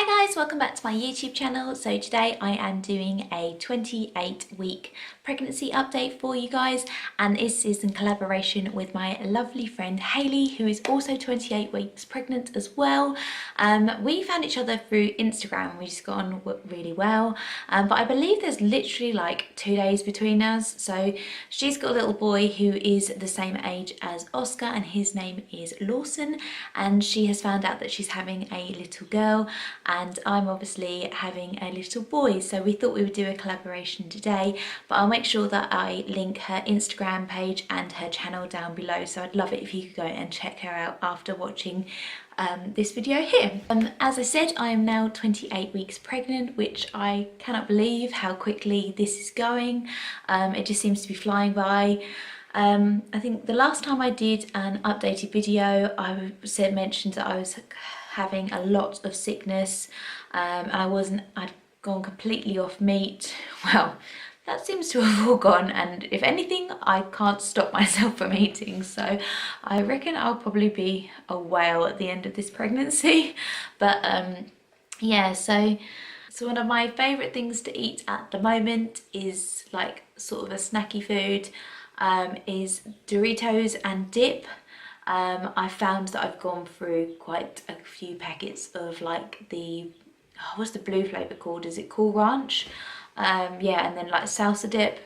Hi guys, welcome back to my YouTube channel. So today I am doing a 28-week pregnancy update for you guys, and this is in collaboration with my lovely friend Hayley, who is also 28 weeks pregnant as well. We found each other through Instagram. We just got on really well, but I believe there's literally like 2 days between us. So she's got a little boy who is the same age as Oscar, and his name is Lawson, and she has found out that she's having a little girl, and I'm obviously having a little boy, so we thought we would do a collaboration today. But I'll make sure that I link her Instagram page and her channel down below, so I'd love it if you could go and check her out after watching this video here. As I said, I am now 28 weeks pregnant, which I cannot believe how quickly this is going. It just seems to be flying by. I think the last time I did an updated video, I mentioned that I was having a lot of sickness, and I'd gone completely off meat. Well, that seems to have all gone, and if anything, I can't stop myself from eating, so I reckon I'll probably be a whale at the end of this pregnancy. But yeah, so one of my favourite things to eat at the moment is like sort of a snacky food, is Doritos and dip. I found that I've gone through quite a few packets of like what's the blue flavour called? Is it Cool Ranch? Yeah, and then like salsa dip.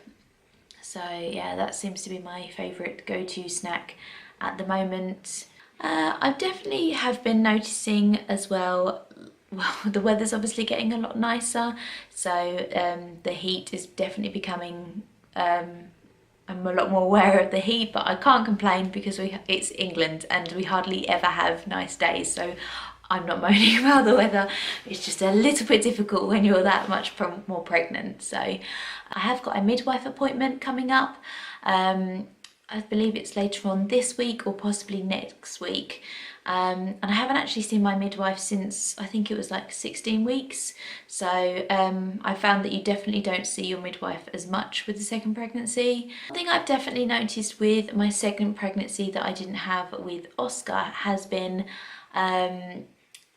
So yeah, that seems to be my favourite go-to snack at the moment. I definitely have been noticing as well, the weather's obviously getting a lot nicer, so the heat is definitely becoming, I'm a lot more aware of the heat, but I can't complain because it's England and we hardly ever have nice days, so I'm not moaning about the weather. It's just a little bit difficult when you're that much more pregnant. So I have got a midwife appointment coming up. I believe it's later on this week or possibly next week. And I haven't actually seen my midwife since I think it was like 16 weeks. So I found that you definitely don't see your midwife as much with the second pregnancy. One thing I've definitely noticed with my second pregnancy that I didn't have with Oscar has been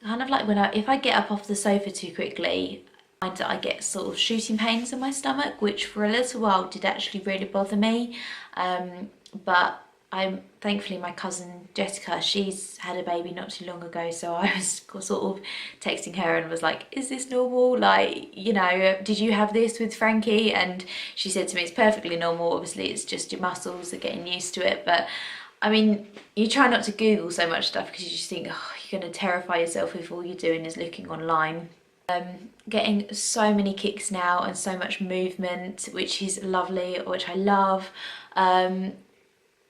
kind of like if I get up off the sofa too quickly, I find that I get sort of shooting pains in my stomach, which for a little while did actually really bother me. But thankfully my cousin Jessica, she's had a baby not too long ago, so I was sort of texting her and was like, is this normal? Like, you know, did you have this with Frankie? And she said to me, it's perfectly normal. Obviously it's just your muscles are getting used to it. But I mean, you try not to Google so much stuff because you just think, oh, you're going to terrify yourself if all you're doing is looking online. Getting so many kicks now and so much movement, which is lovely, which I love.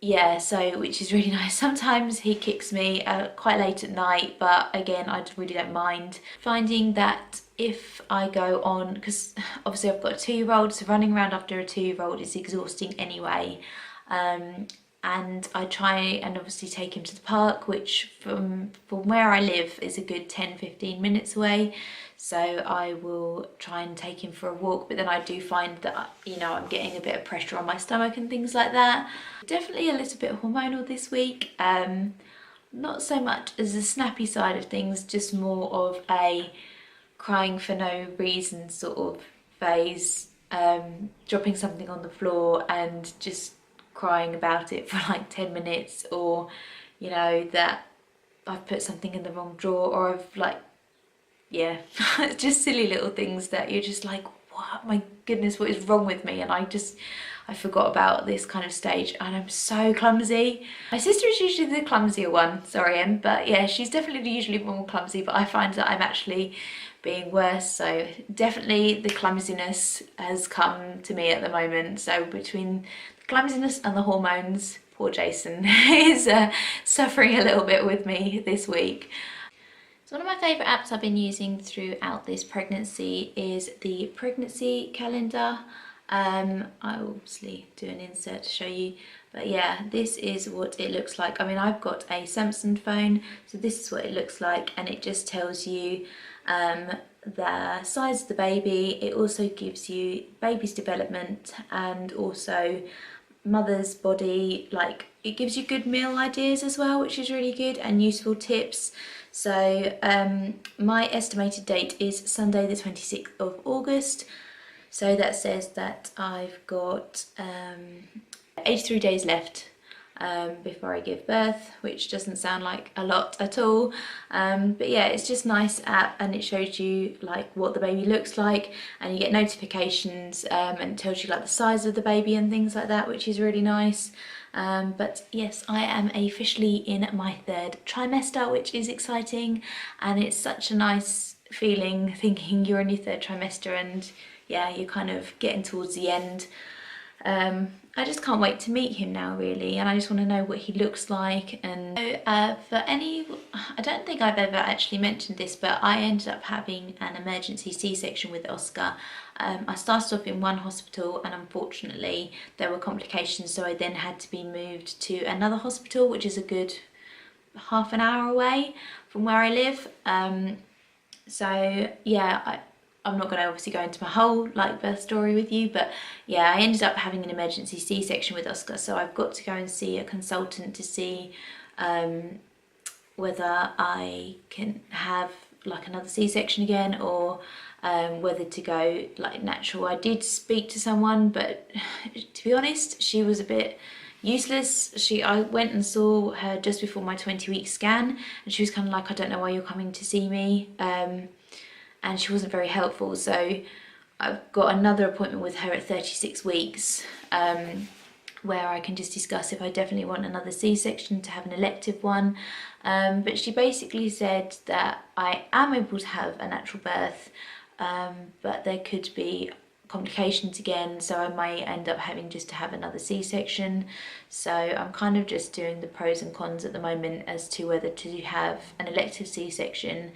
Yeah, so which is really nice. Sometimes he kicks me quite late at night, but again, I really don't mind. Finding that if I go on, because obviously I've got a 2-year-old, so running around after a 2-year-old is exhausting anyway. And I try and obviously take him to the park, which from where I live is a good 10-15 minutes away. So I will try and take him for a walk, but then I do find that, you know, I'm getting a bit of pressure on my stomach and things like that. Definitely a little bit hormonal this week. Not so much as the snappy side of things, just more of a crying for no reason sort of phase. Dropping something on the floor and just crying about it for like 10 minutes, or you know, that I've put something in the wrong drawer, or I've like, yeah, just silly little things that you're just like, what, my goodness, what is wrong with me? And I forgot about this kind of stage, and I'm so clumsy. My sister is usually the clumsier one, sorry Em, but yeah, she's definitely usually more clumsy, but I find that I'm actually being worse. So definitely the clumsiness has come to me at the moment. So between the clumsiness and the hormones, poor Jason is suffering a little bit with me this week. So one of my favourite apps I've been using throughout this pregnancy is the pregnancy calendar. I'll obviously do an insert to show you, but yeah, this is what it looks like. I mean, I've got a Samsung phone, so this is what it looks like, and it just tells you the size of the baby. It also gives you baby's development and also mother's body, like it gives you good meal ideas as well, which is really good, and useful tips. So my estimated date is Sunday the 26th of August. So that says that I've got 83 days left before I give birth, which doesn't sound like a lot at all, but yeah, it's just nice app, and it shows you like what the baby looks like, and you get notifications, and it tells you like the size of the baby and things like that, which is really nice. But yes, I am officially in my 3rd trimester, which is exciting, and it's such a nice feeling thinking you're in your 3rd trimester, and yeah, you're kind of getting towards the end. I just can't wait to meet him now, really, and I just want to know what he looks like. And for any, I don't think I've ever actually mentioned this, but I ended up having an emergency C-section with Oscar. I started off in one hospital, and unfortunately there were complications, so I then had to be moved to another hospital, which is a good half an hour away from where I live. So yeah, I'm not going to obviously go into my whole like birth story with you, but yeah, I ended up having an emergency C-section with Oscar, so I've got to go and see a consultant to see whether I can have like another C-section again, or whether to go like natural. I did speak to someone, but to be honest, she was a bit useless. I went and saw her just before my 20-week scan, and she was kind of like, I don't know why you're coming to see me. And she wasn't very helpful, so I've got another appointment with her at 36 weeks, where I can just discuss if I definitely want another C-section, to have an elective one. But she basically said that I am able to have a natural birth, but there could be complications again, so I might end up having just to have another C-section. So I'm kind of just doing the pros and cons at the moment as to whether to have an elective C-section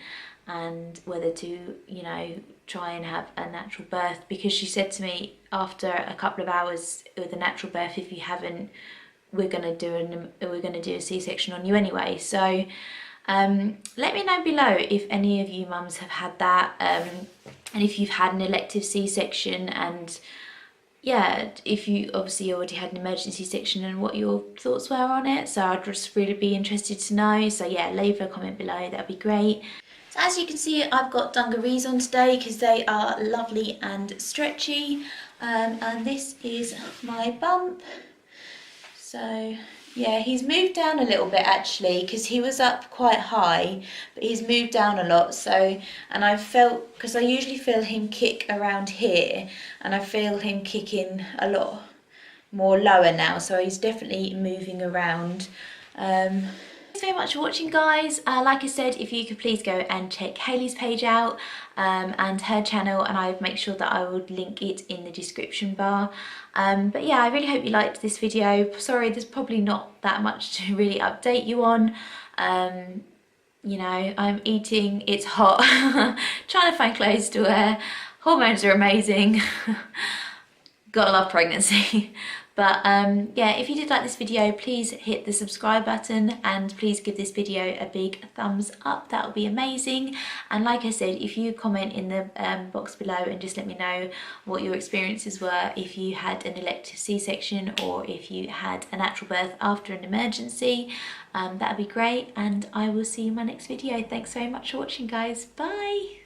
and whether to, you know, try and have a natural birth, because she said to me after a couple of hours with a natural birth, if you haven't, we're gonna do a C-section on you anyway. So let me know below if any of you mums have had that, and if you've had an elective C-section, and yeah, if you obviously already had an emergency section, and what your thoughts were on it. So I'd just really be interested to know. So yeah, leave a comment below, that'd be great. So as you can see, I've got dungarees on today because they are lovely and stretchy, and this is my bump. So yeah, he's moved down a little bit actually, because he was up quite high, but he's moved down a lot. So, and I felt, because I usually feel him kick around here, and I feel him kicking a lot more lower now, so he's definitely moving around. Thanks very much for watching, guys. Like I said, if you could please go and check Hayley's page out, and her channel, and I'll make sure that I will link it in the description bar. But yeah, I really hope you liked this video. Sorry, there's probably not that much to really update you on. You know, I'm eating, it's hot, trying to find clothes to wear. Hormones are amazing. Gotta love pregnancy. But yeah, if you did like this video, please hit the subscribe button, and please give this video a big thumbs up. That would be amazing. And like I said, if you comment in the box below and just let me know what your experiences were, if you had an elective C-section or if you had a natural birth after an emergency, that would be great. And I will see you in my next video. Thanks so much for watching, guys. Bye.